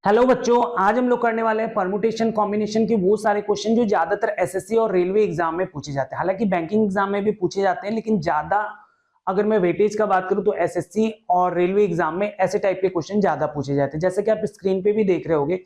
Hello बच्चों, आज हम लोग करने वाले हैं परमुटेशन कॉम्बिनेशन के वो सारे क्वेश्चन जो ज्यादातर एसएससी और रेलवे एग्जाम में पूछे जाते हैं। हालांकि बैंकिंग एग्जाम में भी पूछे जाते हैं, लेकिन ज्यादा अगर मैं वेटेज का बात करूं तो एसएससी और रेलवे एग्जाम में ऐसे टाइप के क्वेश्चन ज्यादा पूछे जाते हैं। जैसे कि आप स्क्रीन पे भी देख रहे होगे,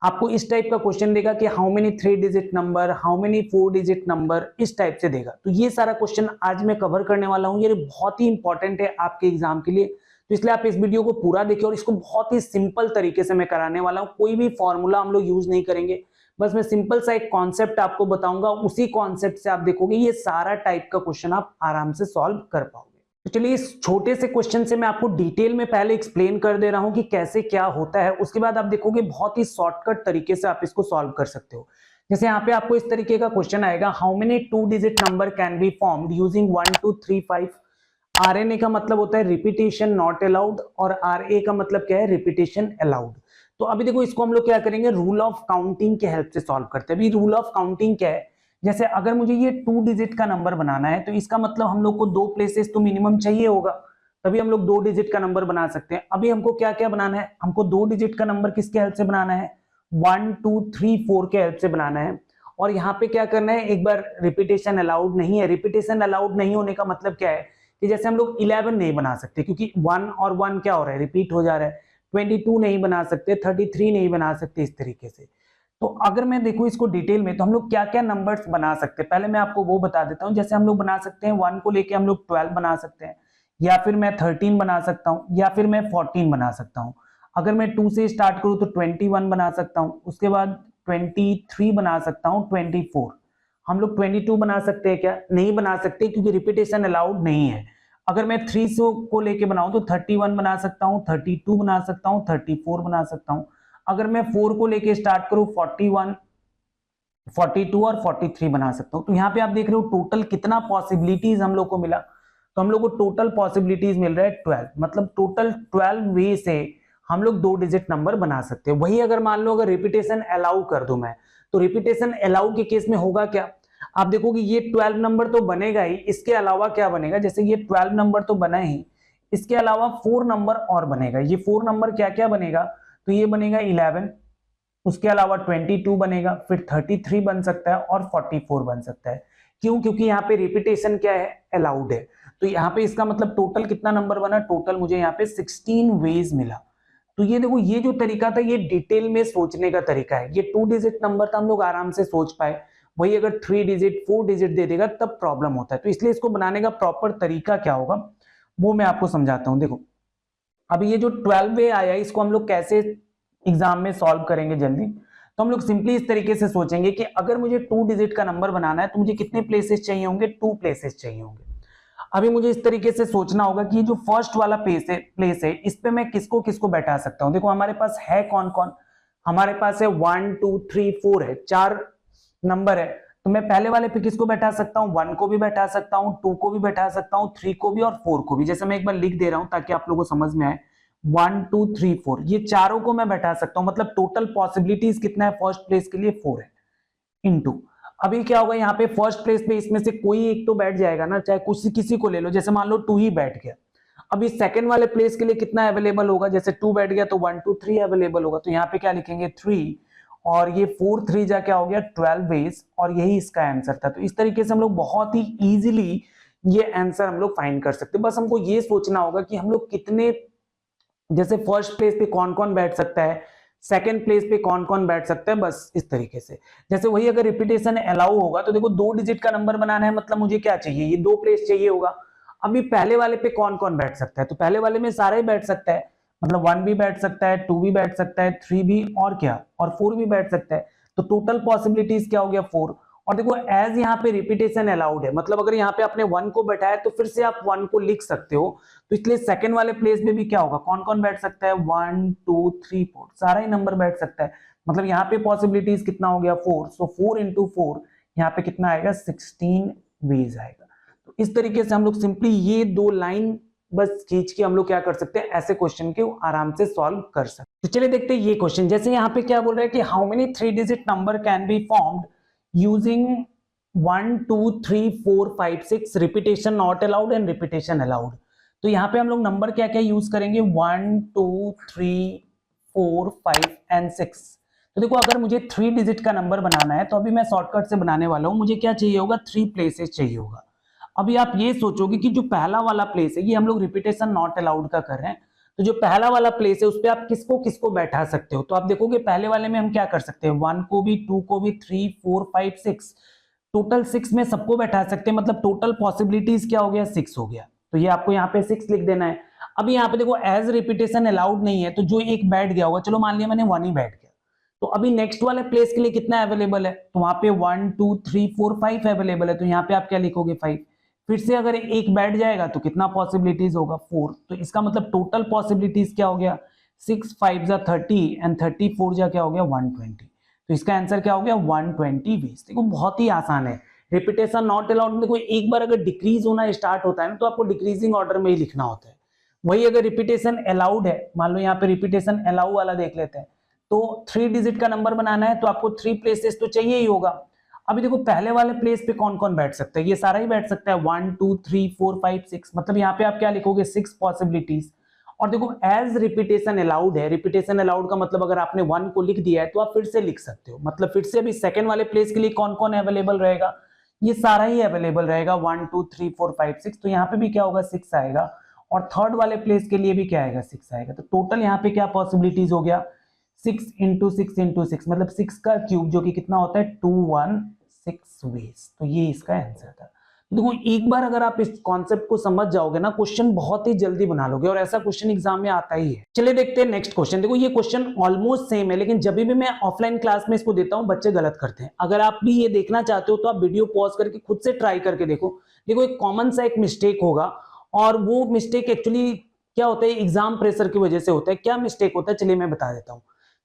आपको इस टाइप का क्वेश्चन देगा कि how many 3 digit number, how many 4 digit number, इस टाइप से देगा। तो ये सारा क्वेश्चन आज मैं कवर करने वाला हूं। ये बहुत ही इंपॉर्टेंट है आपके एग्जाम के लिए, तो इसलिए आप इस वीडियो को पूरा देखिए। और इसको बहुत ही सिंपल तरीके से मैं कराने वाला हूं। कोई भी फॉर्मूला हम लोग यूज नहीं करेंगे, बस मैं सिंपल सा एक कॉन्सेप्ट आपको बताऊंगा। उसी कॉन्सेप्ट से आप देखोगे ये सारा टाइप का क्वेश्चन आप आराम से सॉल्व कर पाओगे। तो चलिए, इस छोटे से क्वेश्चन से मैं आपको डिटेल में पहले एक्सप्लेन कर दे रहा हूं कि कैसे क्या होता है। उसके बाद आप देखोगे बहुत ही शॉर्टकट तरीके से आप इसको सॉल्व कर सकते हो। जैसे यहाँ पे आपको इस तरीके का क्वेश्चन आएगा, how many 2 digit number can be formed using 1 2 3 5। RNA का मतलब होता है रिपीटेशन नॉट अलाउड, और RA का मतलब क्या है, रिपीटेशन अलाउड। तो अभी देखो, इसको हम लोग क्या करेंगे, रूल ऑफ काउंटिंग की हेल्प से सॉल्व करते हैं। अभी रूल ऑफ काउंटिंग क्या है, जैसे अगर मुझे ये 2 डिजिट का नंबर बनाना है तो इसका मतलब हम लोग को 2 प्लेसेस तो मिनिमम चाहिए होगा, तभी हम लोग 2 डिजिट का नंबर बना सकते हैं। अभी हमको क्या क्या बनाना है, हमको 2 डिजिट का नंबर किसके हेल्प से बनाना है, 1 2 3 4 के हेल्प से बनाना है। और यहाँ पे क्या करना है, एक बार रिपीटेशन अलाउड नहीं है। रिपीटेशन अलाउड नहीं होने का मतलब क्या है कि जैसे हम लोग 11 नहीं बना सकते, क्योंकि 1 और 1 क्या हो रहा है, रिपीट हो जा रहा है। 22 नहीं बना सकते, 33 नहीं बना सकते, इस तरीके से। तो अगर मैं देखूं इसको डिटेल में, तो हम लोग क्या क्या नंबर्स बना सकते हैं, पहले मैं आपको वो बता देता हूं। जैसे हम लोग बना सकते हैं 1 को लेके हम लोग 12 बना सकते हैं, या फिर मैं 13 बना सकता हूं, या फिर मैं 14 बना सकता हूं। अगर मैं 2 से स्टार्ट करूं तो 21 बना सकता हूं, उसके बाद 23 बना सकता हूं, 24। हम लोग 22 बना सकते हैं क्या, नहीं बना सकते, क्योंकि रिपीटेशन अलाउड नहीं है। अगर मैं 3 को लेके बनाऊं तो 31 बना सकता हूं, 32 बना सकता हूं, 34 बना सकता हूं। अगर मैं 4 को लेके स्टार्ट करूं, 41, 42 और 43 बना सकता हूं। तो यहाँ पे आप देख रहे हो टोटल कितना पॉसिबिलिटीज हम लोग को मिला। तो हम लोग को टोटल पॉसिबिलिटीज मिल रहा है 12, मतलब टोटल 12 वे से हम लोग 2 डिजिट नंबर बना सकते हैं। वही अगर मान लो अगर रिपीटेशन अलाउ कर दूं मैं, तो रिपीटेशन अलाउ के केस में होगा क्या, आप देखोगे ये 12 नंबर तो बनेगा ही, इसके अलावा क्या बनेगा, जैसे ये 12 नंबर तो बना ही, इसके अलावा 4 नंबर और बनेगा। ये 4 नंबर क्या क्या बनेगा, तो ये बनेगा 11, उसके अलावा 22 बनेगा, फिर 33 बन सकता है, और 44 बन सकता है। क्यों, क्योंकि यहाँ पे रिपीटेशन क्या है, अलाउड है। तो यहाँ पे इसका मतलब टोटल कितना नंबर बना, टोटल मुझे यहाँ पे 16 वेज मिला। तो ये देखो, ये जो तरीका था ये डिटेल में सोचने का तरीका है। ये 2 डिजिट नंबर था, हम लोग आराम से सोच पाए। वही अगर 3 डिजिट 4 डिजिट दे देगा तब प्रॉब्लम होता है। तो इसलिए इसको बनाने का प्रॉपर तरीका क्या होगा वो मैं आपको समझाता हूं। देखो, अभी ये जो 12 वे आया इसको हम लोग कैसे एग्जाम में सॉल्व करेंगे जल्दी। तो हम लोग सिंपली इस तरीके से सोचेंगे कि अगर मुझे 2 डिजिट का नंबर बनाना है तो मुझे कितने प्लेसेस चाहिए होंगे, 2 प्लेसेस चाहिए होंगे। अभी मुझे इस तरीके से सोचना होगा कि ये जो फर्स्ट वाला प्लेस है इस पे मैं किसको किसको बैठा सकता हूं। देखो हमारे पास है कौन कौन, हमारे पास है 1 2 3 4 है, 4 नंबर है। तो मैं पहले वाले पे किसको बैठा सकता हूं, 1 को भी बैठा सकता हूं, 2 को भी बैठा सकता हूं, 3 को भी और 4 को भी। जैसे मैं एक बार लिख दे रहा हूं ताकि आप लोगों को समझ में आए, 1 2 3 4, ये चारों को मैं बैठा सकता हूं। मतलब टोटल पॉसिबिलिटीज कितना है फर्स्ट प्लेस के लिए, 4 है, इनटू अभी क्या होगा, यहाँ पे फर्स्ट प्लेस पे इसमें से कोई एक तो बैठ जाएगा ना, चाहे कुछ किसी को ले लो। जैसे मान लो 2 ही बैठ गया। अभी सेकंड वाले प्लेस के लिए कितना अवेलेबल होगा, जैसे 2 बैठ गया तो 1 2 3 अवेलेबल होगा। तो यहाँ पे क्या लिखेंगे, 3, और ये 4 3 जा क्या हो गया, 12 बेस, और यही इसका आंसर था। तो इस तरीके से हम लोग बहुत ही इजीली ये आंसर हम लोग फाइंड कर सकते हैं। बस हमको ये सोचना होगा कि हम लोग कितने, जैसे फर्स्ट प्लेस पे कौन कौन बैठ सकता है, सेकंड प्लेस पे कौन कौन बैठ सकता है, बस इस तरीके से। जैसे वही अगर रिपीटेशन अलाउ होगा तो देखो 2 डिजिट का नंबर बनाना है, मतलब मुझे क्या चाहिए, ये 2 प्लेस चाहिए होगा। अभी पहले वाले पे कौन कौन बैठ सकता है, तो पहले वाले में सारे बैठ सकता है, मतलब 1 भी बैठ सकता है, 2 भी बैठ सकता है, 3 भी, और क्या, और 4 भी बैठ सकता है। तो टोटल पॉसिबिलिटीज क्या हो गया, 4। और देखो एज यहाँ पे रिपीटेशन अलाउड है, मतलब अगर यहाँ पे आपने 1 को बैठाया तो फिर से आप 1 को लिख सकते हो। तो इसलिए सेकंड वाले प्लेस में भी क्या होगा, कौन कौन बैठ सकता है, 1 2 3 4, सारा ही नंबर बैठ सकता है। मतलब यहाँ पे पॉसिबिलिटीज कितना हो गया, 4। सो 4 इंटू 4 यहाँ पे कितना आएगा, 16 वेज आएगा। तो इस तरीके से हम लोग सिंपली ये 2 लाइन बस खींच के हम लोग क्या कर सकते हैं, ऐसे क्वेश्चन के आराम से सॉल्व कर सकते हैं। तो चलिए देखते हैं ये क्वेश्चन। जैसे यहाँ पे क्या बोल रहा है कि how many 3 digit number can be formed using 1 2 3 4 5 6, repetition not allowed and repetition allowed. तो यहाँ पे हम लोग नंबर क्या क्या यूज करेंगे, 1 2 3 4 5 एंड 6। तो देखो अगर मुझे 3 डिजिट का नंबर बनाना है तो अभी मैं शॉर्टकट से बनाने वाला हूं। मुझे क्या चाहिए होगा, 3 प्लेसेस चाहिए होगा। अभी आप ये सोचोगे कि जो पहला वाला प्लेस है, ये हम लोग रिपीटेशन नॉट अलाउड का कर रहे हैं, तो जो पहला वाला प्लेस है उस पे आप किसको किसको बैठा सकते हो। तो आप देखोगे पहले वाले में हम क्या कर सकते हैं, 1 को भी, 2 को भी, 3 4 5 6, टोटल 6 में सबको बैठा सकते हैं। मतलब टोटल पॉसिबिलिटीज क्या हो गया, 6 हो गया। तो ये आपको यहाँ पे 6 लिख देना है। अभी यहाँ पे देखो एज रिपीटेशन अलाउड नहीं है, तो जो एक बैठ गया होगा, चलो मान लिया मैंने 1 ही बैठ गया, तो अभी नेक्स्ट वाले प्लेस के लिए कितना अवेलेबल है, तो वहां पे 1 2 3 4 5 अवेलेबल है, तो यहाँ पे आप क्या लिखोगे, 5। फिर से अगर एक बैठ जाएगा तो कितना पॉसिबिलिटीज होगा, 4। तो इसका मतलब टोटल पॉसिबिलिटीज क्या हो गया, 6 5 जा 30 एंड 30 4 जा क्या हो गया, 120। तो इसका आंसर क्या हो गया, 120 वेज। देखो बहुत ही आसान है। रिपीटेशन नॉट अलाउड, देखो एक बार अगर डिक्रीज होना स्टार्ट होता है ना, तो आपको डिक्रीजिंग ऑर्डर में ही लिखना होता है। वही अगर रिपीटेशन अलाउड है, मान लो यहाँ पे रिपीटेशन अलाउ वाला देख लेते हैं, तो 3 डिजिट का नंबर बनाना है तो आपको 3 प्लेसेस तो चाहिए ही होगा। अभी देखो पहले वाले प्लेस पे कौन कौन बैठ सकता है, ये सारा ही बैठ सकता है, 1 2 3 4 5 6। मतलब यहाँ पे आप क्या लिखोगे, 6 पॉसिबिलिटीज। और देखो एज रिपीटेशन अलाउड है, रिपीटेशन अलाउड का मतलब अगर आपने 1 को लिख दिया है तो आप फिर से लिख सकते हो। मतलब फिर से अभी सेकंड वाले प्लेस के लिए कौन कौन अवेलेबल रहेगा, ये सारा ही अवेलेबल रहेगा, 1 2 3 4 5 6। तो यहाँ पे भी क्या होगा, 6 आएगा। और थर्ड वाले प्लेस के लिए भी क्या आएगा, 6 आएगा। तो टोटल यहाँ पे क्या पॉसिबिलिटीज हो गया, 6 इंटू 6 इंटू 6, मतलब 6 का क्यूब, जो कि कितना होता है 216 वेज। तो ये इसका आंसर था। देखो एक बार अगर आप इस कॉन्सेप्ट को समझ जाओगे ना, क्वेश्चन बहुत ही जल्दी बना लोगे, और ऐसा क्वेश्चन एग्जाम में आता ही है। चलिए देखते हैं नेक्स्ट क्वेश्चन। देखो ये क्वेश्चन ऑलमोस्ट सेम है, लेकिन जब भी मैं ऑफलाइन क्लास में इसको देता हूं बच्चे गलत करते हैं। अगर आप भी ये देखना चाहते हो तो आप वीडियो पॉज करके खुद से ट्राई करके देखो। देखो एक कॉमन सा एक मिस्टेक होगा, और वो मिस्टेक एक्चुअली क्या होता है, एग्जाम प्रेशर की वजह से होता है। क्या मिस्टेक होता है, चलिए मैं बता देता हूँ।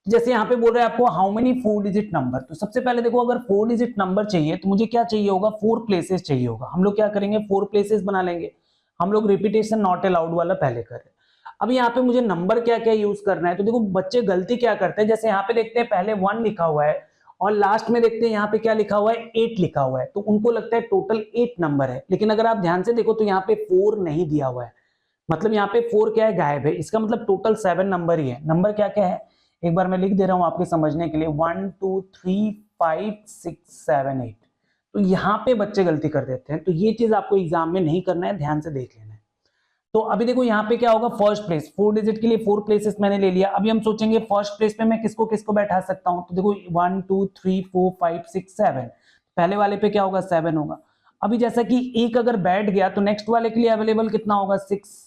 जैसे यहाँ पे बोल रहे हैं आपको हाउ मेनी 4 डिजिट नंबर। तो सबसे पहले देखो अगर 4 डिजिट नंबर चाहिए तो मुझे क्या चाहिए होगा, 4 प्लेसेस चाहिए होगा। हम लोग क्या करेंगे, 4 प्लेसेस बना लेंगे। हम लोग रिपीटेशन नॉट अलाउड वाला पहले कर रहे हैं। अब यहाँ पे मुझे नंबर क्या क्या यूज करना है। तो देखो बच्चे गलती क्या करते हैं, जैसे यहाँ पे देखते हैं पहले 1 लिखा हुआ है और लास्ट में देखते हैं यहाँ पे क्या लिखा हुआ है, 8 लिखा हुआ है, तो उनको लगता है टोटल 8 नंबर है। लेकिन अगर आप ध्यान से देखो तो यहाँ पे 4 नहीं दिया हुआ है, मतलब यहाँ पे 4 क्या है, गायब है। इसका मतलब टोटल 7 नंबर ही है। नंबर क्या क्या है, एक बार मैं लिख दे रहा हूं आपके समझने के लिए, 1 2 3 5 6 7 8। तो यहाँ पे बच्चे गलती कर देते हैं, तो ये चीज आपको एग्जाम में नहीं करना है, ध्यान से देख लेना है। तो अभी देखो यहाँ पे क्या होगा, फर्स्ट प्लेस, 4 डिजिट के लिए 4 प्लेसेस मैंने ले लिया। अभी हम सोचेंगे फर्स्ट प्लेस पे मैं किसको किसको बैठा सकता हूँ। तो देखो 1 2 3 4 5 6 7, पहले वाले पे क्या होगा, 7 होगा। अभी जैसा कि एक अगर बैठ गया तो नेक्स्ट वाले के लिए अवेलेबल कितना होगा, 6।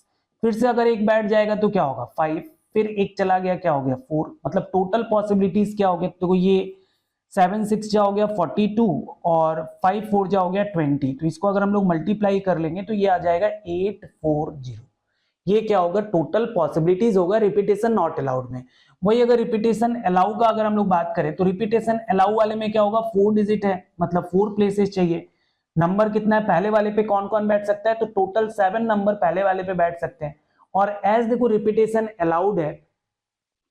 फिर से अगर एक बैठ जाएगा तो क्या होगा, 5। फिर एक चला गया, क्या हो गया, 4। मतलब टोटल पॉसिबिलिटीज क्या हो गया, देखो ये 7 6 जा हो गया 42 और 5 4 जा हो गया 20। तो इसको अगर हम लोग मल्टीप्लाई कर लेंगे तो ये आ जाएगा 840। ये क्या होगा, टोटल पॉसिबिलिटीज होगा रिपीटेशन नॉट अलाउड में। वही अगर रिपीटेशन अलाउ का अगर हम लोग बात करें तो रिपीटेशन अलाउ वाले में क्या होगा, 4 डिजिट है, मतलब 4 प्लेसेस चाहिए। नंबर कितना है, पहले वाले पे कौन कौन बैठ सकता है, तो टोटल 7 नंबर पहले वाले पे बैठ सकते हैं। और एज देखो रिपीटेशन अलाउड है,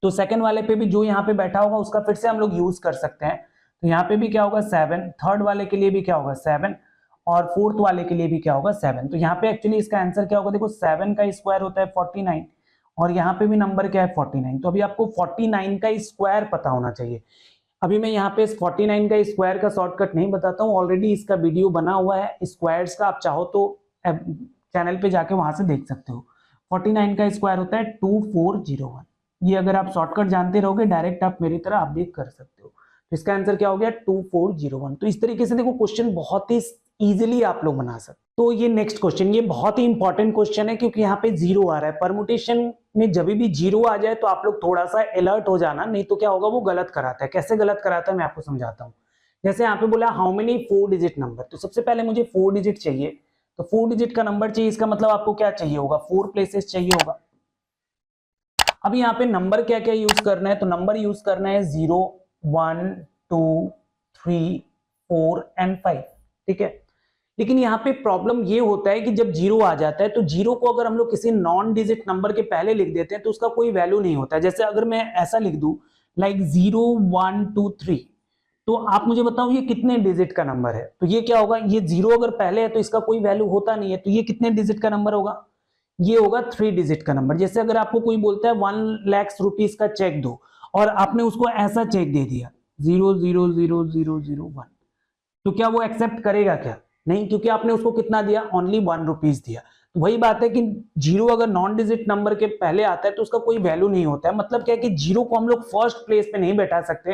तो सेकंड वाले पे भी जो यहाँ पे बैठा होगा उसका फिर से हम लोग यूज कर सकते हैं। तो यहाँ पे भी क्या होगा, 7। थर्ड वाले के लिए भी क्या होगा, 7। और फोर्थ वाले के लिए भी क्या होगा, 7। तो यहाँ पे एक्चुअली इसका आंसर क्या होगा, देखो 7 का स्क्वायर होता है 49, और यहाँ पे भी नंबर क्या है, 49। तो अभी आपको 49 का स्क्वायर पता होना चाहिए। अभी मैं यहाँ पे 49 का स्क्वायर का शॉर्टकट नहीं बताता हूँ, ऑलरेडी इसका वीडियो बना हुआ है स्क्वायर्स का, आप चाहो तो चैनल पे जाके वहां से देख सकते हो। 49 का स्क्वायर होता है 2401। ये अगर आप शॉर्टकट जानते रहोगे डायरेक्ट आप मेरी तरह आप भी कर सकते हो। तो इसका आंसर क्या हो गया, 2401। तो इस तरीके से देखो क्वेश्चन बहुत ही इजीली आप लोग बना सकते। तो ये नेक्स्ट क्वेश्चन, ये बहुत ही इंपॉर्टेंट क्वेश्चन है, क्योंकि यहाँ पे जीरो आ रहा है। परमुटेशन में जब भी जीरो आ जाए तो आप लोग थोड़ा सा अलर्ट हो जाना, नहीं तो क्या होगा, वो गलत कराता है। कैसे गलत कराता है मैं आपको समझाता हूँ। जैसे यहाँ पे बोला हाउ मेनी 4 डिजिट नंबर, तो सबसे पहले मुझे 4 डिजिट चाहिए। तो 4 डिजिट का नंबर चाहिए, इसका मतलब आपको क्या चाहिए होगा, 4 प्लेसेस चाहिए होगा। अब यहाँ पे नंबर क्या क्या यूज करना है, तो नंबर यूज करना है 0 1 2 3 4 एंड 5, ठीक है। लेकिन यहाँ पे प्रॉब्लम ये होता है कि जब जीरो आ जाता है तो जीरो को अगर हम लोग किसी नॉन डिजिट नंबर के पहले लिख देते हैं तो उसका कोई वैल्यू नहीं होता है। जैसे अगर मैं ऐसा लिख दूं लाइक 0 1 2 3, तो आप मुझे बताओ ये कितने डिजिट का नंबर है। तो ये क्या होगा, ये जीरो अगर पहले है तो इसका कोई वैल्यू होता नहीं है, तो ये कितने डिजिट का नंबर होगा, ये होगा 3 डिजिट का नंबर। जैसे अगर आपको कोई बोलता है 1 लाख रुपीस का चेक दो और आपने उसको ऐसा चेक दे दिया 0000001, तो क्या वो एक्सेप्ट करेगा क्या? नहीं, क्योंकि आपने उसको कितना दिया, ओनली 1 रुपीस दिया। तो वही बात है कि जीरो अगर नॉन डिजिट नंबर के पहले आता है तो उसका कोई वैल्यू नहीं होता है। मतलब क्या है कि जीरो को हम लोग फर्स्ट प्लेस पे नहीं बैठा सकते,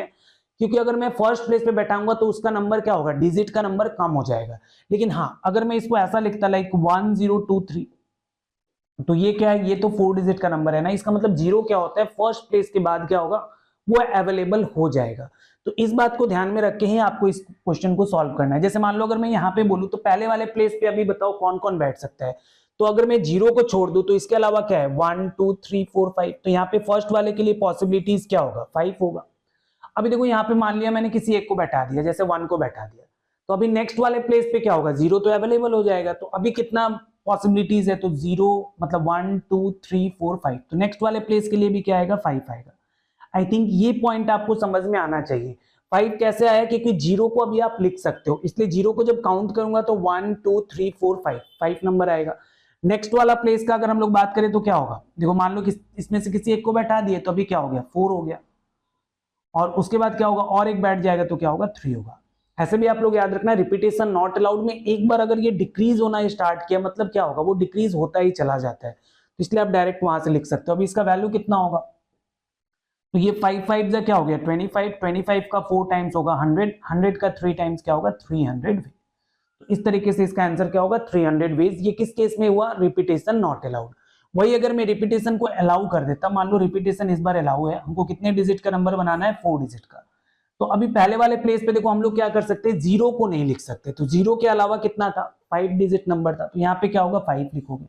क्योंकि अगर मैं फर्स्ट प्लेस पे बैठाऊंगा तो उसका नंबर क्या होगा, डिजिट का नंबर कम हो जाएगा। लेकिन हाँ, अगर मैं इसको ऐसा लिखता लाइक 1023, तो ये क्या है, ये तो 4 डिजिट का नंबर है ना, इसका मतलब जीरो क्या होता है, फर्स्ट प्लेस के बाद क्या होगा, वो अवेलेबल हो जाएगा। तो इस बात को ध्यान में रख के ही आपको इस क्वेश्चन को सॉल्व करना है। जैसे मान लो अगर मैं यहाँ पे बोलूं तो पहले वाले प्लेस पे अभी बताओ कौन कौन बैठ सकता है। तो अगर मैं जीरो को छोड़ दूं तो इसके अलावा क्या है, 1 2 3 4 5, तो यहाँ पे फर्स्ट वाले के लिए पॉसिबिलिटीज क्या होगा, 5 होगा। अभी देखो यहाँ पे मान लिया मैंने किसी एक को बैठा दिया, जैसे 1 को बैठा दिया, तो अभी नेक्स्ट वाले प्लेस पे क्या होगा, जीरो तो अवेलेबल हो जाएगा। तो अभी कितना पॉसिबिलिटीज है, तो जीरो मतलब 1 2 3 4 5, तो नेक्स्ट वाले प्लेस के लिए भी क्या आएगा, 5 आएगा। आई थिंक ये पॉइंट आपको समझ में आना चाहिए। 5 कैसे आया, क्योंकि जीरो को अभी आप लिख सकते हो, इसलिए जीरो को जब काउंट करूंगा तो 1 2 3 4 5 नंबर आएगा। नेक्स्ट वाला प्लेस का अगर हम लोग बात करें तो क्या होगा, देखो मान लो इसमें से किसी एक को बैठा दिए तो अभी क्या हो गया, 4 हो गया, और उसके बाद क्या होगा, और एक बैठ जाएगा तो क्या होगा, 3 होगा। ऐसे भी आप लोग याद रखना, रिपीटेशन नॉट अलाउड में एक बार अगर ये डिक्रीज होना स्टार्ट किया मतलब क्या होगा, वो डिक्रीज होता ही चला जाता है। तो इसलिए आप डायरेक्ट वहां से लिख सकते हो। अभी इसका वैल्यू कितना होगा, तो ये 5 5 क्या हो गया 25, 25 का 4 टाइम्स होगा 100, 100 का 3 टाइम्स क्या होगा 300 वे। तो इस तरीके से इसका आंसर क्या होगा 300 वेज। ये किस केस में हुआ, रिपीटेशन नॉट अलाउड। वही अगर मैं रिपीटेशन को अलाउ कर देता, मान लो रिपीटेशन इस बार अलाउ है, हमको कितने डिजिट का नंबर बनाना है, 4 डिजिट का। तो अभी पहले वाले प्लेस पे देखो हम लोग क्या कर सकते हैं, जीरो को नहीं लिख सकते, तो जीरो के अलावा कितना था, 5 डिजिट नंबर था, तो यहाँ पे क्या होगा 5 लिखोगे।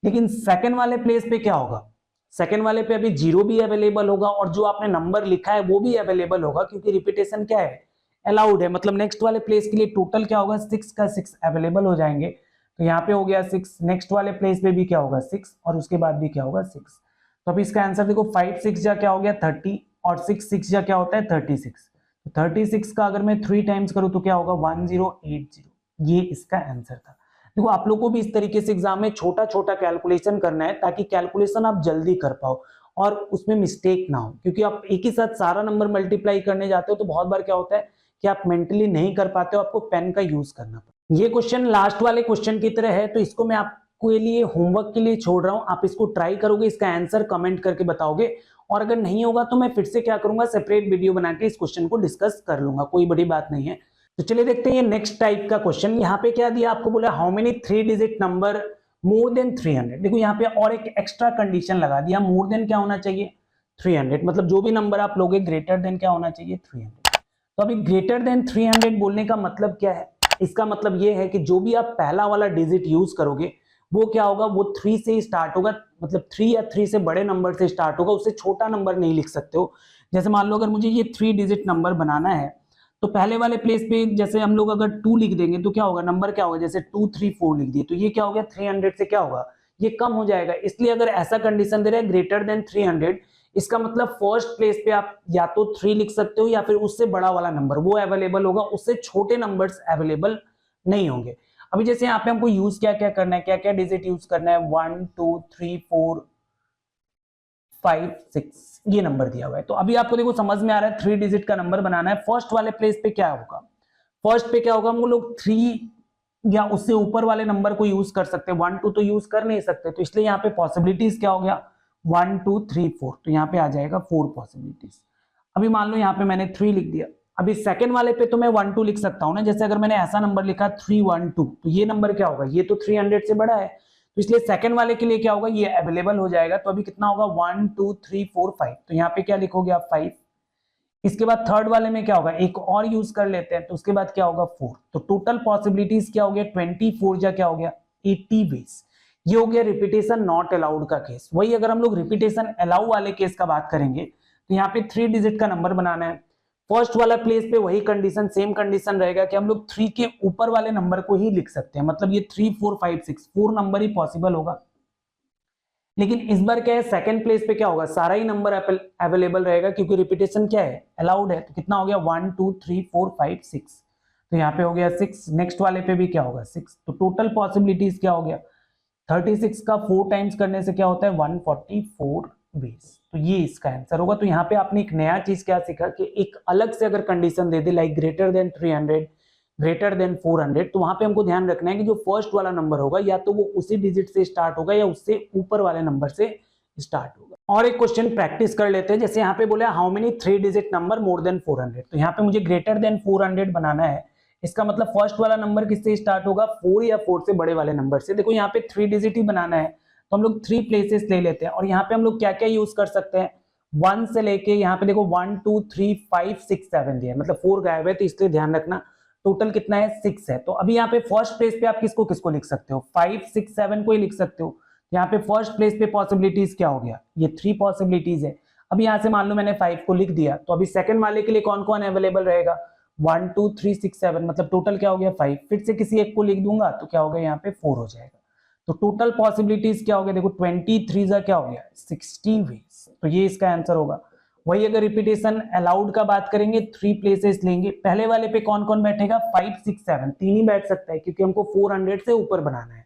लेकिन सेकंड वाले प्लेस पे क्या होगा, सेकंड वाले पे अभी जीरो भी अवेलेबल होगा और जो आपने नंबर लिखा है वो भी अवेलेबल होगा, क्योंकि रिपीटेशन क्या है, अलाउड है। मतलब नेक्स्ट वाले प्लेस के लिए टोटल क्या होगा, 6 का 6 अवेलेबल हो जाएंगे। तो यहाँ पे हो गया 6, नेक्स्ट वाले प्लेस पे भी क्या होगा 6, और उसके बाद भी क्या होगा 6। तो अभी इसका आंसर देखो 5 6 जा क्या हो गया 30, और 6 6 जा क्या होता है 36। तो 36 का अगर मैं 3 टाइम्स करूं तो क्या होगा 1080। ये इसका आंसर था। देखो आप लोग को भी इस तरीके से एग्जाम में छोटा छोटा कैलकुलेशन करना है, ताकि कैलकुलेशन आप जल्दी कर पाओ और उसमें मिस्टेक ना हो, क्योंकि आप एक ही साथ सारा नंबर मल्टीप्लाई करने जाते हो तो बहुत बार क्या होता है कि आप मेंटली नहीं कर पाते हो, आपको पेन का यूज करना पड़ता है। ये क्वेश्चन लास्ट वाले क्वेश्चन की तरह है, तो इसको मैं आपके लिए होमवर्क के लिए छोड़ रहा हूं। आप इसको ट्राई करोगे, इसका आंसर कमेंट करके बताओगे, और अगर नहीं होगा तो मैं फिर से क्या करूंगा, सेपरेट वीडियो बना के इस क्वेश्चन को डिस्कस कर लूंगा, कोई बड़ी बात नहीं है। तो चलिए देखते हैं ये नेक्स्ट टाइप का क्वेश्चन। यहाँ पे क्या दिया आपको, बोला how many 3 digit number more than 300। देखो यहाँ पे और एक एक्स्ट्रा कंडीशन लगा दिया, मोर देन क्या होना चाहिए 300, मतलब जो भी नंबर आप लोगे ग्रेटर देन क्या होना चाहिए 300। तो अभी ग्रेटर देन 300 बोलने का मतलब क्या है, इसका मतलब ये है कि जो भी आप पहला वाला डिजिट यूज करोगे वो क्या होगा, वो 3 से ही स्टार्ट होगा, मतलब 3 या 3 से बड़े नंबर से स्टार्ट होगा, उससे छोटा नंबर नहीं लिख सकते हो। जैसे मान लो अगर मुझे ये 3 डिजिट नंबर बनाना है, तो पहले वाले प्लेस पे जैसे हम लोग अगर 2 लिख देंगे तो क्या होगा, नंबर क्या होगा, जैसे 2 3 4 लिख दिए तो ये क्या हो गया 300 से क्या होगा, ये कम हो जाएगा। इसलिए अगर ऐसा कंडीशन दे रहा है ग्रेटर देन 300, इसका मतलब फर्स्ट प्लेस पे आप या तो 3 लिख सकते हो या फिर उससे बड़ा वाला नंबर वो अवेलेबल होगा, उससे छोटे नंबर्स अवेलेबल नहीं होंगे। अभी जैसे यहाँ पे हमको यूज क्या क्या करना है, क्या क्या डिजिट यूज करना है, 1 2 3 4 5 6 ये नंबर दिया हुआ है। तो अभी आपको देखो समझ में आ रहा है 3 डिजिट का नंबर बनाना है। फर्स्ट वाले प्लेस पे क्या होगा, फर्स्ट पे क्या होगा, हम लोग 3 या उससे ऊपर वाले नंबर को यूज कर सकते हैं, 1 2 तो यूज कर नहीं सकते, तो इसलिए यहाँ पे पॉसिबिलिटीज क्या हो गया 1 2 3 4, तो यहाँ पे आ जाएगा 4 पॉसिबिलिटीज। अभी मान लो यहाँ पे मैंने 3 लिख दिया, अभी सेकंड वाले पे तो मैं 1 2 लिख सकता हूँ ना, जैसे अगर मैंने ऐसा नंबर लिखा 3 1 2, तो ये नंबर क्या होगा, ये तो 300 से बड़ा है, तो इसलिए सेकंड वाले के लिए क्या होगा, ये अवेलेबल हो जाएगा। तो अभी कितना होगा 1 2 3 4 5, तो यहाँ पे क्या लिखोगे आप 5। इसके बाद थर्ड वाले में क्या होगा, एक और यूज कर लेते हैं, तो उसके बाद क्या होगा 4। तो टोटल पॉसिबिलिटीज क्या हो गया 24 जा क्या हो गया 80 वेज। ये हो गया रिपीटेशन नॉट अलाउड का केस। वही अगर हम लोग रिपीटेशन अलाउ वाले केस का बात करेंगे, तो यहाँ पे 3 डिजिट का नंबर बनाना है। फर्स्ट वाला प्लेस पे वही कंडीशन, सेम कंडीशन रहेगा कि हम लोग 3 के ऊपर वाले नंबर को ही लिख सकते हैं, मतलब ये 3 4 5 6 4 नंबर ही पॉसिबल होगा। लेकिन इस बार क्या है, सेकंड प्लेस पे क्या होगा, सारा ही नंबर अवेलेबल रहेगा, क्योंकि रिपीटेशन क्या है अलाउड है। तो कितना हो गया 1 2 3 4 5 6, तो यहाँ पे हो गया 6। नेक्स्ट वाले पे भी क्या होगा 6। तो टोटल पॉसिबिलिटीज क्या हो गया 36 का 4 टाइम्स करने से क्या होता है 144 वेज। तो ये इसका आंसर होगा। तो यहाँ पे आपने एक नया चीज क्या सीखा कि एक अलग से अगर condition they they like greater than 300 greater than 400, तो वहां पे हमको ध्यान रखना है कि जो फर्स्ट वाला नंबर होगा या तो वो उसी डिजिट से स्टार्ट होगा या उससे ऊपर वाले नंबर से स्टार्ट होगा। और एक क्वेश्चन प्रैक्टिस कर लेते हैं। जैसे यहाँ पे बोला how many 3 digit number more than 400, तो यहाँ पे मुझे ग्रेटर देन 400 बनाना है। इसका मतलब फर्स्ट वाला नंबर किससे स्टार्ट होगा 4 या 4 से बड़े वाले नंबर से। देखो यहाँ पे 3 डिजिट ही बनाना है तो हम लोग 3 प्लेसेस ले लेते हैं और यहाँ पे हम लोग क्या क्या यूज कर सकते हैं 1 से लेके यहाँ पे देखो 1 2 3 5 6 7 दिया, मतलब 4 गायब है तो इसलिए ध्यान रखना टोटल कितना है 6 है। तो अभी यहाँ पे फर्स्ट प्लेस पे आप किसको किसको लिख सकते हो 5 6 7 को ही लिख सकते हो। यहाँ पे फर्स्ट प्लेस पे पॉसिबिलिटीज क्या हो गया ये 3 पॉसिबिलिटीज है। अब यहाँ से मान लो मैंने 5 को लिख दिया तो अभी सेकंड वाले के लिए कौन कौन अवेलेबल रहेगा 1 2 3 6 7, मतलब टोटल क्या हो गया 5। फिर से किसी एक को लिख दूंगा तो क्या होगा यहाँ पे 4 हो जाएगा। तो टोटल पॉसिबिलिटीज क्या हो गया देखो 23 का क्या हो गया 60 वेज। तो ये इसका आंसर होगा। वही अगर रिपीटेशन अलाउड का बात करेंगे 3 प्लेसेस लेंगे। पहले वाले पे कौन कौन बैठेगा 5 6 7 3 ही बैठ सकता है क्योंकि हमको 400 से ऊपर बनाना है।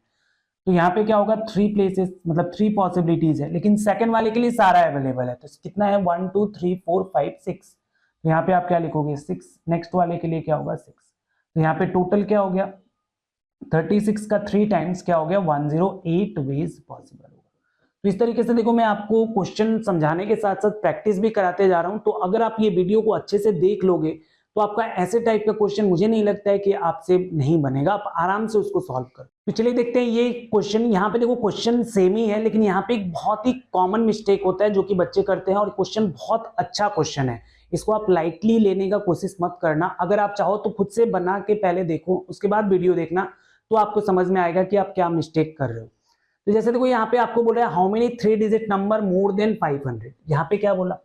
तो यहाँ पे क्या होगा 3 प्लेसेस मतलब 3 पॉसिबिलिटीज है, लेकिन सेकंड वाले के लिए सारा अवेलेबल है। तो कितना है 1 2 3 4 5 6। तो यहाँ पे आप क्या लिखोगे 6। नेक्स्ट वाले के लिए क्या होगा 6। तो यहाँ पे टोटल क्या हो गया 36 का 3 टाइम्स क्या हो गया 108 वेज पॉसिबल होगा। तो इस तरीके से देखो मैं आपको क्वेश्चन समझाने के साथ साथ प्रैक्टिस भी कराते जा रहा हूं। तो अगर आप ये वीडियो को अच्छे से देख लोगे तो आपका ऐसे टाइप का क्वेश्चन मुझे नहीं लगता है कि आपसे नहीं बनेगा, आप आराम से उसको सॉल्व करो। तो चलिए देखते हैं ये क्वेश्चन। यहाँ पे देखो क्वेश्चन सेम ही है लेकिन यहाँ पे एक बहुत ही कॉमन मिस्टेक होता है जो कि बच्चे करते हैं और क्वेश्चन बहुत अच्छा क्वेश्चन है, इसको आप लाइटली लेने का कोशिश मत करना। अगर आप चाहो तो खुद से बना के पहले देखो उसके बाद वीडियो देखना तो आपको समझ में आएगा कि आप क्या मिस्टेक कर रहे हो। तो जैसे देखो यहाँ पे आपको बोल रहा है how many 3 digit number more than 500। यहाँ पे क्या बोला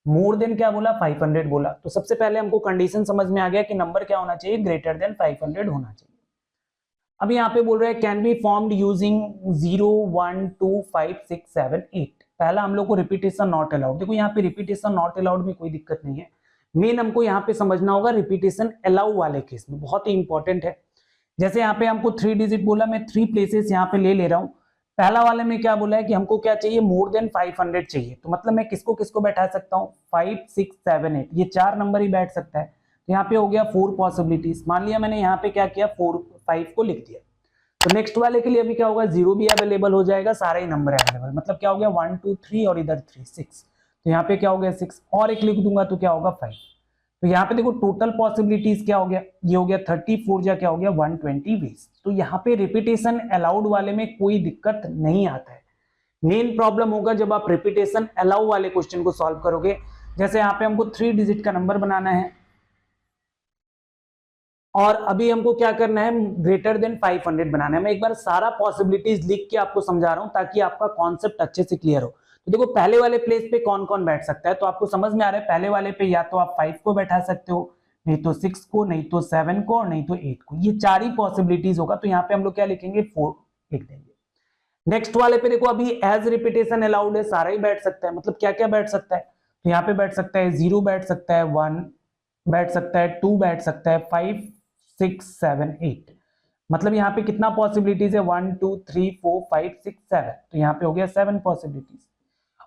मोर देन क्या बोला 500 बोला। तो सबसे पहले हमको कंडीशन समझ में आ गया कि नंबर क्या होना चाहिए ग्रेटर देन 500 होना चाहिए। अब यहाँ पे बोल रहे हैं कैन बी फॉर्म्ड यूजिंग 0 1 2 5 6 7 8। पहला हम लोग को रिपीटेशन नॉट अलाउड। देखो यहाँ पे रिपीटेशन नॉट अलाउड में कोई दिक्कत नहीं है, मेन हमको यहाँ पे समझना होगा रिपीटेशन अलाउ वाले केस में, बहुत ही इंपॉर्टेंट है। जैसे यहाँ पे हमको 3 डिजिट बोला, मैं 3 प्लेसेस यहाँ पे ले ले रहा हूँ। पहला वाले में क्या बोला है कि हमको क्या चाहिए मोर देन 500 चाहिए, तो मतलब मैं किसको किसको बैठा सकता हूँ 5 6 7 8, ये 4 नंबर ही बैठ सकता है। तो यहाँ पे हो गया 4 पॉसिबिलिटीज। मान लिया मैंने यहाँ पे क्या किया 5 को लिख दिया। तो नेक्स्ट वाले के लिए अभी क्या होगा 0 भी अवेलेबल हो जाएगा, सारे ही नंबर अवेलेबल, मतलब क्या हो गया 1 2 3 और इधर 3 6। तो यहाँ पे क्या हो गया 6 और एक लिख दूंगा तो क्या होगा 5। तो यहाँ पे देखो टोटल पॉसिबिलिटीज क्या हो गया ये हो गया 34 या क्या हो गया 120 वेज। तो यहाँ पे रिपीटेशन अलाउड वाले में कोई दिक्कत नहीं आता है। मेन प्रॉब्लम होगा जब आप रिपीटेशन अलाउ वाले क्वेश्चन को सॉल्व करोगे। जैसे यहाँ पे हमको 3 डिजिट का नंबर बनाना है और अभी हमको क्या करना है ग्रेटर देन 500 बनाना है। मैं एक बार सारा पॉसिबिलिटीज लिख के आपको समझा रहा हूं ताकि आपका कॉन्सेप्ट अच्छे से क्लियर हो। तो देखो पहले वाले प्लेस पे कौन कौन बैठ सकता है, तो आपको समझ में आ रहा है पहले वाले पे या तो आप 5 को बैठा सकते हो, नहीं तो 6 को, नहीं तो 7 को और नहीं तो 8 को, ये 4 ही पॉसिबिलिटीज होगा। तो यहाँ पे हम लोग क्या लिखेंगे 4 लिख देंगे। नेक्स्ट वाले पे देखो अभी एज रिपीटेशन अलाउड है, सारा ही बैठ सकता है, मतलब क्या क्या बैठ सकता है तो यहाँ पे बैठ सकता है 0 बैठ सकता है, 1 बैठ सकता है, 2 बैठ सकता है, 5 6 7 8, मतलब यहाँ पे कितना पॉसिबिलिटीज है 1 2 3 4 5 6 7। तो यहाँ पे हो गया 7 पॉसिबिलिटीज।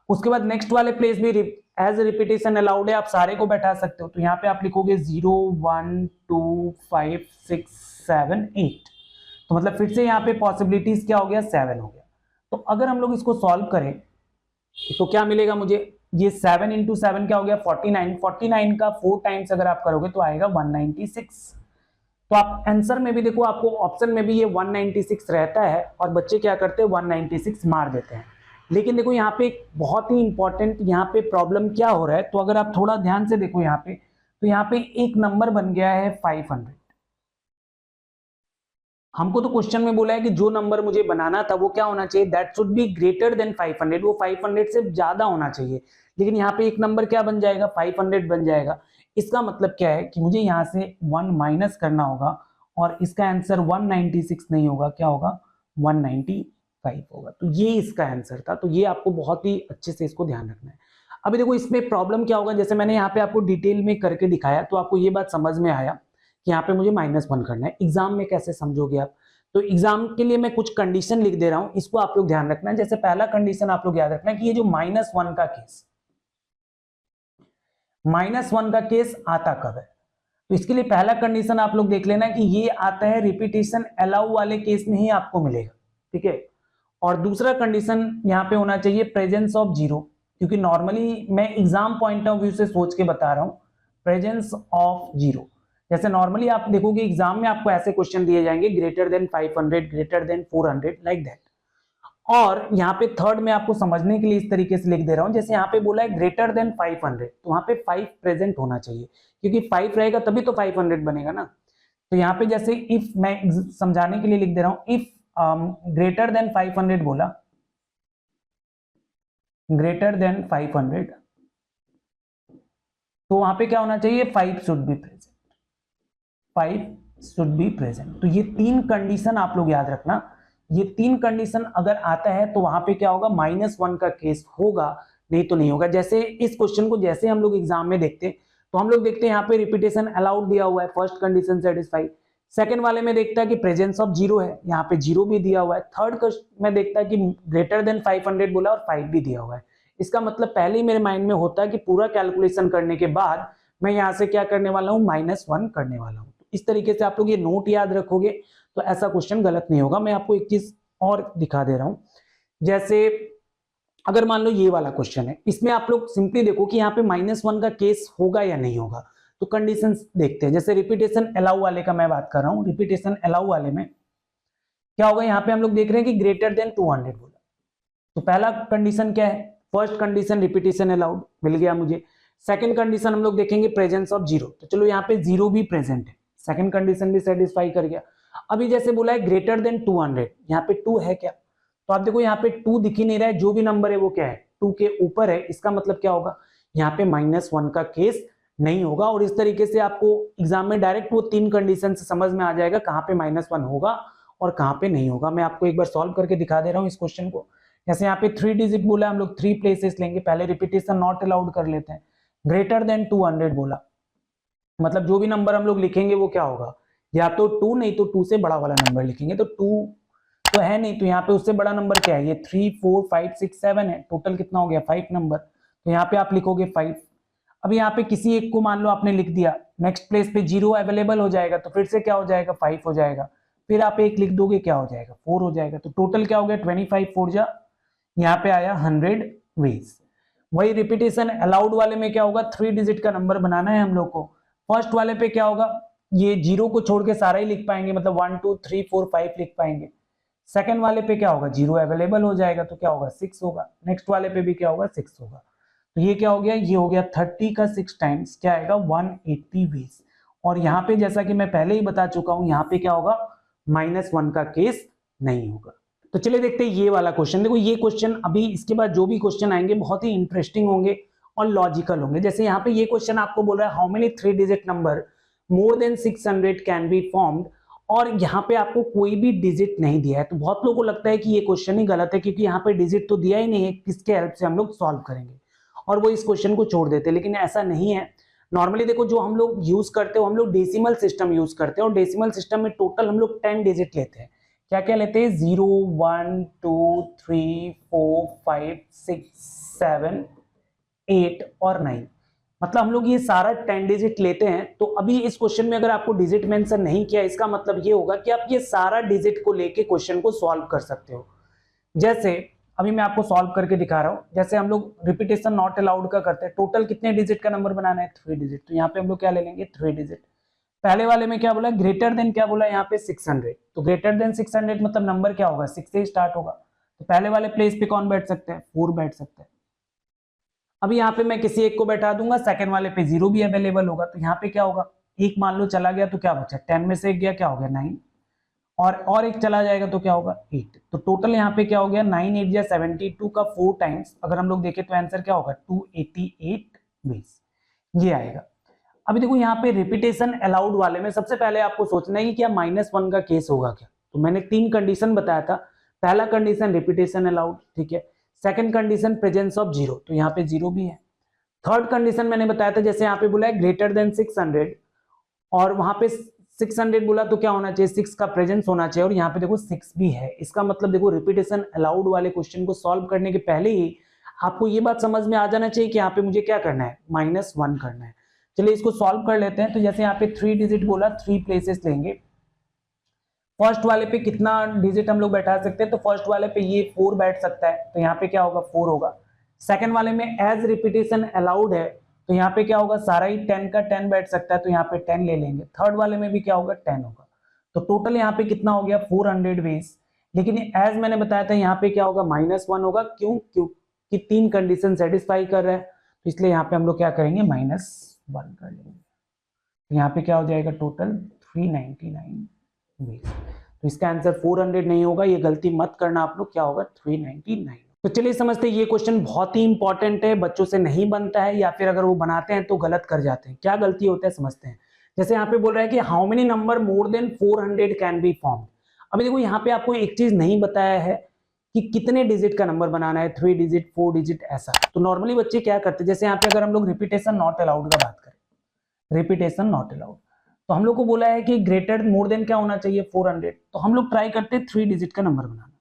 उसके बाद नेक्स्ट वाले प्लेस भी एज रिपीटेशन अलाउड है, आप सारे को बैठा सकते हो। तो यहाँ पे आप लिखोगे 0 1 2 5 6 7 8। तो मतलब फिर से यहाँ पे पॉसिबिलिटीज क्या हो गया 7 हो गया। तो अगर हम लोग इसको सॉल्व करें तो क्या मिलेगा मुझे, ये 7 इंटू 7 क्या हो गया 49, 49 का 4 टाइम्स अगर आप करोगे तो आएगा 196। तो आप आंसर में भी देखो आपको ऑप्शन में भी ये 196 रहता है और बच्चे क्या करते हैं 196 मार देते हैं। लेकिन देखो यहाँ पे बहुत ही इंपॉर्टेंट यहाँ पे प्रॉब्लम क्या हो रहा है, तो अगर आप थोड़ा ध्यान से देखो यहाँ पे, तो यहाँ पे एक नंबर बन गया है 500। हमको तो क्वेश्चन में बोला है कि जो नंबर मुझे बनाना था वो क्या होना चाहिए that should be greater than 500, वो 500 से ज्यादा होना चाहिए। लेकिन यहाँ पे एक नंबर क्या बन जाएगा 500 बन जाएगा। इसका मतलब क्या है कि मुझे यहाँ से 1 माइनस करना होगा और इसका आंसर 196 नहीं होगा, क्या होगा 195 होगा। तो ये इसका आंसर था। तो ये आपको बहुत ही अच्छे से इसको ध्यान रखना है। अभी देखो इसमें प्रॉब्लम क्या होगा, जैसे मैंने यहाँ पे आपको डिटेल में करके दिखाया तो आपको ये बात समझ में आया कि यहाँ पे मुझे -1 करना है। एग्जाम में कैसे समझोगे आप, तो एग्जाम के लिए मैं कुछ कंडीशन लिख दे रहा हूं, इसको आप लोग ध्यान रखना। जैसे पहला कंडीशन आप लोग याद रखना कि ये जो -1 का केस, -1 का केस आता कब है, तो इसके लिए पहला कंडीशन आप लोग देख लेना कि ये आता है रिपीटेशन अलाउ वाले केस में ही आपको मिलेगा, ठीक है। और दूसरा कंडीशन यहाँ पे होना चाहिए प्रेजेंस ऑफ जीरो, क्योंकि नॉर्मली मैं एग्जाम पॉइंट ऑफ व्यू से सोच के बता रहा हूं, प्रेजेंस ऑफ जीरो। जैसे नॉर्मली आप देखोगे एग्जाम में आपको ऐसे क्वेश्चन दिए जाएंगे greater than 500, greater than 400, like that. और यहाँ पे थर्ड में आपको समझने के लिए इस तरीके से लिख दे रहा हूं, जैसे यहाँ पे बोला है ग्रेटर देन 500, तो वहां पे 5 प्रेजेंट होना चाहिए, क्योंकि 5 रहेगा तभी तो 500 बनेगा ना। तो यहाँ पे जैसे इफ, मैं समझाने के लिए लिख दे रहा हूं, इफ ग्रेटर देन 500 बोला, ग्रेटर देन 500, तो वहां पे क्या होना चाहिए, 5 should be present, 5 should be present. तो ये 3 कंडीशन आप लोग याद रखना, ये 3 कंडीशन अगर आता है तो वहां पे क्या होगा, -1 का केस होगा, नहीं तो नहीं होगा। जैसे इस क्वेश्चन को जैसे हम लोग एग्जाम में देखते हैं, तो हम लोग देखते हैं यहाँ पे रिपीटेशन अलाउड दिया हुआ है, फर्स्ट कंडीशन सेटिस्फाई। सेकंड वाले में देखता है कि प्रेजेंस ऑफ जीरो है, यहाँ पे जीरो भी दिया हुआ है। थर्ड में देखता है कि ग्रेटर देन 500 बोला और 5 भी दिया हुआ है। इसका मतलब पहले ही मेरे माइंड में होता है कि पूरा कैलकुलेशन करने के बाद मैं यहाँ से क्या करने वाला हूँ, -1 करने वाला हूँ। इस तरीके से आप लोग ये नोट याद रखोगे तो ऐसा क्वेश्चन गलत नहीं होगा। मैं आपको एक चीज और दिखा दे रहा हूं, जैसे अगर मान लो ये वाला क्वेश्चन है, इसमें आप लोग सिंपली देखो कि यहाँ पे -1 का केस होगा या नहीं होगा। तो कंडीशंस देखते हैं, जैसे रिपीटेशन अलाउ वाले का मैं बात कर रहा हूं। रिपीटेशन अलाउ वाले में क्या होगा, यहाँ पे हम लोग देख रहे हैं कि ग्रेटर देन 200 बोला, तो पहला कंडीशन क्या है, फर्स्ट कंडीशन रिपीटेशन अलाउड मिल गया मुझे। सेकंड कंडीशन हम लोग देखेंगे प्रेजेंस ऑफ जीरो, तो चलो यहाँ पे जीरो भी प्रेजेंट है, सेकंड कंडीशन भी सेटिस्फाई कर गया। अभी जैसे बोला है ग्रेटर देन 200, यहाँ पे 2 है क्या, तो आप देखो यहाँ पे 2 दिख ही नहीं रहा है, जो भी नंबर है वो क्या है, 2 के ऊपर है। इसका मतलब क्या होगा, यहाँ पे -1 का केस नहीं होगा। और इस तरीके से आपको एग्जाम में डायरेक्ट वो 3 कंडीशन से समझ में आ जाएगा कहाँ पे -1 होगा और कहाँ पे नहीं होगा। मैं आपको एक बार सॉल्व करके दिखा दे रहा हूँ इस क्वेश्चन को। जैसे यहाँ पे 3 डिजिट बोला, हम लोग 3 प्लेसेस लेंगे, पहले रिपीटेशन नॉट अलाउड कर लेते हैं। ग्रेटर देन 200 बोला, मतलब जो भी नंबर हम लोग लिखेंगे वो क्या होगा, या तो 2 नहीं तो 2 से बड़ा वाला नंबर लिखेंगे। तो 2 तो है नहीं, तो यहाँ पे उससे बड़ा नंबर क्या है, ये 3 4 5 6 7 है, टोटल कितना हो गया 5 नंबर, तो यहाँ पे आप लिखोगे 5। अब यहाँ पे किसी एक को मान लो आपने लिख दिया, नेक्स्ट प्लेस पे 0 अवेलेबल हो जाएगा, तो फिर से क्या हो जाएगा 5 हो जाएगा, फिर आप एक लिख दोगे क्या हो जाएगा 4 हो जाएगा। तो टोटल क्या हो गया 25 4 जा, यहाँ पे आया 100 वेज। वही रिपीटेशन अलाउड वाले में क्या होगा, 3 डिजिट का नंबर बनाना है हम लोग को। फर्स्ट वाले पे क्या होगा, ये 0 को छोड़ के सारा ही लिख पाएंगे, मतलब 1 2 3 4 5 लिख पाएंगे। सेकंड वाले पे क्या होगा, 0 अवेलेबल हो जाएगा, तो क्या होगा 6 होगा। नेक्स्ट वाले पे भी क्या होगा 6 होगा। तो ये क्या हो गया, ये हो गया 30 का 6 टाइम्स क्या आएगा 180 वेज। और यहाँ पे जैसा कि मैं पहले ही बता चुका हूं, यहाँ पे क्या होगा -1 का केस नहीं होगा। तो चलिए देखते हैं ये वाला क्वेश्चन। देखो ये क्वेश्चन, अभी इसके बाद जो भी क्वेश्चन आएंगे बहुत ही इंटरेस्टिंग होंगे और लॉजिकल होंगे। जैसे यहाँ पे ये क्वेश्चन आपको बोल रहा है how many 3 digit number more than 600 can be formed, और यहाँ पे आपको कोई भी डिजिट नहीं दिया है। तो बहुत लोगों को लगता है कि ये क्वेश्चन ही गलत है, क्योंकि यहाँ पे डिजिट तो दिया ही नहीं है, किसके हेल्प से हम लोग सॉल्व करेंगे, और वो इस क्वेश्चन को छोड़ देते हैं। लेकिन ऐसा नहीं है। नॉर्मली देखो जो हम लोग यूज करते हो, हम लोग डेसिमल सिस्टम यूज करते हैं, और डेसिमल सिस्टम में टोटल हम लोग 10 डिजिट लेते हैं। क्या क्या लेते हैं, 0 1 2 3 4 5 6 7 8 और 9, मतलब हम लोग ये सारा 10 डिजिट लेते हैं। तो अभी इस क्वेश्चन में अगर आपको डिजिट मेंशन नहीं किया, इसका मतलब ये होगा कि आप ये सारा डिजिट को लेके क्वेश्चन को सॉल्व कर सकते हो। जैसे अभी मैं आपको सॉल्व करके दिखा रहा हूं, जैसे हम लोग रिपीटेशन नॉट अलाउड का करते हैं, टोटल कितने डिजिट का नंबर बनाना है 3 डिजिट, तो यहाँ पे हम लोग क्या ले लेंगे 3 डिजिट। पहले वाले में क्या बोला, ग्रेटर देन क्या बोला यहाँ पे 600, तो ग्रेटर देन 600 मतलब नंबर क्या होगा 6 से स्टार्ट होगा। तो पहले वाले प्लेस पे कौन बैठ सकते हैं, 4 बैठ सकते हैं। अभी यहाँ पे मैं किसी एक को बैठा दूंगा, सेकंड वाले पे 0 भी अवेलेबल होगा, तो यहाँ पे क्या होगा, एक मान लो चला गया तो क्या बचा, 10 में से एक गया क्या हो गया 9, और एक चला जाएगा तो क्या होगा 8। तो टोटल यहाँ पे क्या हो गया 9 8 या 72 का 4 टाइम्स अगर हम लोग देखें तो आंसर क्या होगा 288 वेज, ये आएगा। अभी देखो यहाँ पे रिपीटेशन अलाउड वाले में सबसे पहले आपको सोचना है कि क्या -1 का केस होगा क्या। तो मैंने 3 कंडीशन बताया था। पहला कंडीशन रिपीटेशन अलाउड, ठीक है। सेकंड कंडीशन प्रेजेंस ऑफ 0, तो यहाँ पे 0 भी है। थर्ड कंडीशन मैंने बताया था, जैसे यहाँ पे बोला है ग्रेटर देन 600 और वहां पे 600 बोला तो क्या होना चाहिए, 6 का प्रेजेंस होना चाहिए, और यहाँ पे देखो 6 भी है। इसका मतलब देखो रिपीटेशन अलाउड वाले क्वेश्चन को सॉल्व करने के पहले ही आपको ये बात समझ में आ जाना चाहिए कि यहाँ पे मुझे क्या करना है, -1 करना है। चलिए इसको सॉल्व कर लेते हैं। तो जैसे यहाँ पे 3 डिजिट बोला, 3 प्लेसेस लेंगे। फर्स्ट वाले पे कितना डिजिट हम लोग बैठा सकते हैं, तो फर्स्ट वाले पे ये 4 बैठ सकता है, तो यहाँ पे क्या होगा 4 होगा। सेकंड वाले में एज रिपीटेशन अलाउड है, तो यहाँ पे क्या होगा, सारा ही 10 का 10 बैठ सकता है, तो यहाँ पे 10 ले लेंगे। थर्ड वाले में भी क्या होगा, 10 होगा। तो टोटल यहाँ पे कितना हो गया 400 वेज। लेकिन एज मैंने बताया था यहाँ पे क्या होगा, -1 होगा। क्यों, क्योंकि 3 कंडीशन सेटिस्फाई कर रहा है, तो इसलिए यहाँ पे हम लोग क्या करेंगे, -1 कर लेंगे। तो यहाँ पे क्या हो जाएगा, टोटल 399 वेज। तो इसका आंसर 400 नहीं होगा, ये गलती मत करना आप लोग, क्या होगा 399। तो चलिए समझते हैं, ये क्वेश्चन बहुत ही इंपॉर्टेंट है, बच्चों से नहीं बनता है, या फिर अगर वो बनाते हैं तो गलत कर जाते हैं। क्या गलती होता है समझते हैं। जैसे यहाँ पे बोल रहा है कि how many number more than 400 can be formed. अभी देखो यहाँ पे आपको एक चीज नहीं बताया है कि कितने डिजिट का नंबर बनाना है, 3 डिजिट 4 डिजिट ऐसा। तो नॉर्मली बच्चे क्या करते हैं, जैसे यहाँ पे अगर हम लोग रिपीटेशन नॉट अलाउड का बात करें, रिपीटेशन नॉट अलाउड, तो हम लोग को बोला है कि ग्रेटर मोर देन क्या होना चाहिए 400, तो हम लोग ट्राई करते हैं 3 डिजिट का नंबर बनाना।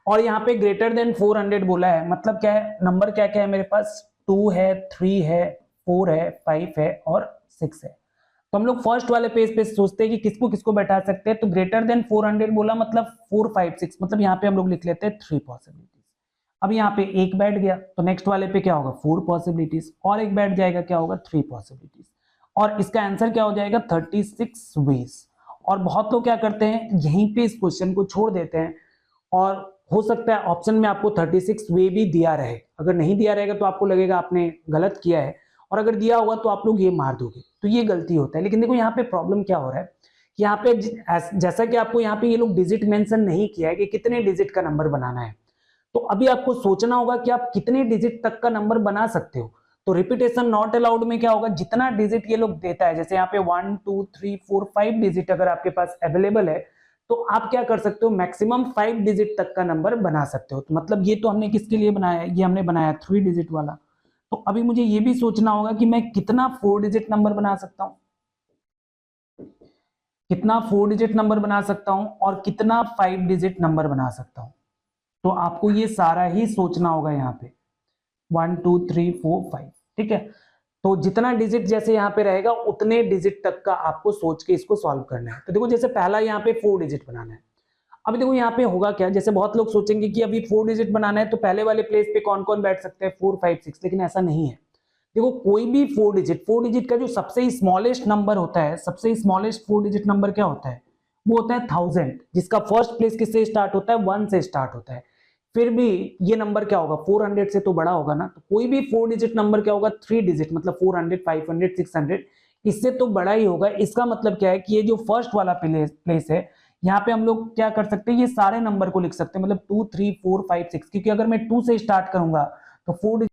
और यहाँ पे ग्रेटर देन 400 बोला है, मतलब क्या है, नंबर क्या क्या है मेरे पास, 2 है, 3 है, 4 है, 5 है और 6 है। तो हम लोग फर्स्ट वाले पेज पे सोचते हैं कि किसको किसको बैठा सकते हैं। तो ग्रेटर देन 400 बोला, मतलब 4 5 6, मतलब यहाँ पे हम लोग लिख लेते हैं 3 पॉसिबिलिटीज। अब यहाँ पे एक बैठ गया, तो नेक्स्ट वाले पे क्या होगा 4 पॉसिबिलिटीज, और एक बैठ जाएगा, क्या होगा 3 पॉसिबिलिटीज, और इसका आंसर क्या हो जाएगा 36 वेज। और बहुत लोग क्या करते हैं, यहीं पे इस क्वेश्चन को छोड़ देते हैं, और हो सकता है ऑप्शन में आपको 36 वे भी दिया रहे। अगर नहीं दिया रहेगा तो आपको लगेगा आपने गलत किया है, और अगर दिया होगा तो आप लोग ये मार दोगे, तो ये गलती होता है। लेकिन देखो यहाँ पे प्रॉब्लम क्या हो रहा है, यहाँ पे जैसा कि आपको यहाँ पे ये लोग डिजिट मेंशन नहीं किया है कि कितने डिजिट का नंबर बनाना है, तो अभी आपको सोचना होगा कि आप कितने डिजिट तक का नंबर बना सकते हो। तो रिपीटेशन नॉट अलाउड में क्या होगा, जितना डिजिट ये लोग देता है, जैसे यहाँ पे 1 2 3 4 5 डिजिट अगर आपके पास अवेलेबल है, तो आप क्या कर सकते हो, मैक्सिमम 5 डिजिट तक का नंबर बना सकते हो। तो मतलब ये तो हमने किसके लिए बनाया है, ये हमने बनाया 3 डिजिट वाला। तो अभी मुझे ये भी सोचना होगा कि मैं कितना 4 डिजिट नंबर बना सकता हूं, कितना 4 डिजिट नंबर बना सकता हूं, और कितना 5 डिजिट नंबर बना सकता हूं। तो आपको ये सारा ही सोचना होगा यहाँ पे 1 2 3 4 5, ठीक है। तो जितना डिजिट जैसे यहाँ पे रहेगा, उतने डिजिट तक का आपको सोच के इसको सॉल्व करना है। तो देखो जैसे पहला यहाँ पे 4 डिजिट बनाना है। अभी देखो यहाँ पे होगा क्या, जैसे बहुत लोग सोचेंगे कि अभी 4 डिजिट बनाना है तो पहले वाले प्लेस पे कौन कौन बैठ सकते हैं, 4 5 6, लेकिन ऐसा नहीं है। देखो कोई भी 4 डिजिट का जो सबसे स्मॉलेस्ट नंबर होता है, सबसे स्मॉलेस्ट 4 डिजिट नंबर क्या होता है, वो होता है 1000, जिसका फर्स्ट प्लेस किससे स्टार्ट होता है, 1 से स्टार्ट होता है। फिर भी ये नंबर क्या होगा, 400 से तो बड़ा होगा ना। तो कोई भी 4 डिजिट नंबर क्या होगा, 3 डिजिट, मतलब 400 500 600, इससे तो बड़ा ही होगा। इसका मतलब क्या है कि ये जो फर्स्ट वाला प्लेस है, यहाँ पे हम लोग क्या कर सकते हैं, ये सारे नंबर को लिख सकते हैं, मतलब 2 3 4 5 6, क्योंकि अगर मैं 2 से स्टार्ट करूंगा तो 4